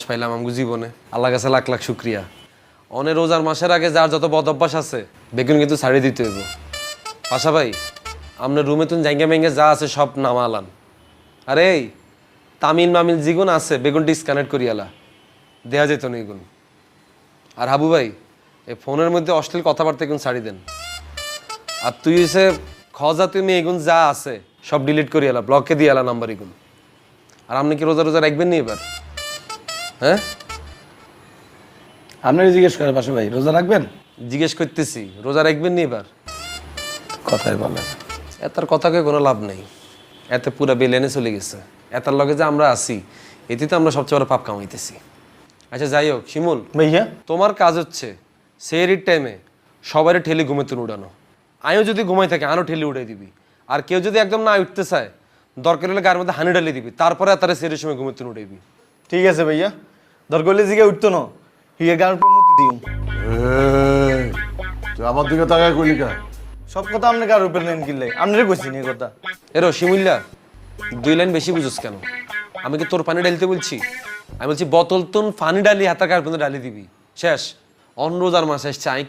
পাইলাম আমগো জীবনে, আল্লাহ কাছে লাখ লাখ শুক্রিয়া। অনে রোজার মাসের আগে যার যত বদ অভ্যাস আছে বেগুন কিন্তু ছাড়িয়ে দিতে হইব। পাশা ভাই, আপনার রুমে তুন জাঙ্গা মেঙ্গে যা আছে সব নামালান। আরে এই তামিল মামিল যেগুন আছে বেগুন ডিসকানেক্ট করিয়ালা, দেয়া যেত না এগুন। আর হাবু ভাই, এই ফোনের মধ্যে অশ্লীল কথাবার্তা এগুন ছাড়ি দেন। আর তুই এসে খজা তুমি এগুন যা আছে সব ডিলিট করিয়ালা, ব্লকে দিয়ালা নাম্বার এগুন। আর আপনি কি রোজা রোজা রাখবেন নি এবার? হ্যাঁ, আপনারই জিজ্ঞেস করে পাশে ভাই, রোজা রাখবেন? জিজ্ঞেস করতেছি, রোজা রাখবেন নি এবার? কথাই বলেন। এতার কথাকে কোনো লাভ নেই, এতে পুরা বেলেনে চলে গেছে। এতার লগে যে আমরা আছি এতে তো আমরা সবচেয়ে বড় পাপ কামাইতেছি। আচ্ছা যাই হোক শিমুল, ভাইয়া তোমার কাজ হচ্ছে সেহরির টাইমে সবারই ঠেলে ঘুমে তুলে উঠানো। আমিও যদি ঘুমাই থাকে আরও ঠেলে উঠাই দিবি। আর কেউ যদি একদম না উঠতে চায় দরকার হলে গায়ের মধ্যে হানি ঢালিয়ে দিবি, তারপরে তারা সেহরির সময় ঘুমে তুলে উঠাইবি। ঠিক আছে ভাইয়া, দরকার হলে জিগে উঠতো না, হিয়ে গান উপরে মুতি দিও। তুই আমার দিকে তাকায় কইলি কা? সব কথা আপনি কার উপরে নেন কিনলে, আপনারই কইছি নি কথা। এরো শিমুল্লা, 2 লাইন বেশি বুঝোস কেন? আমি কি তোর পানি ঢালতে বলছি? আমি বলছি বোতল তুন পানি ডালি হাতার গায়ের মধ্যে ডালি দিবি, শেষ। অন্য রোজার মাস এসছে, আমি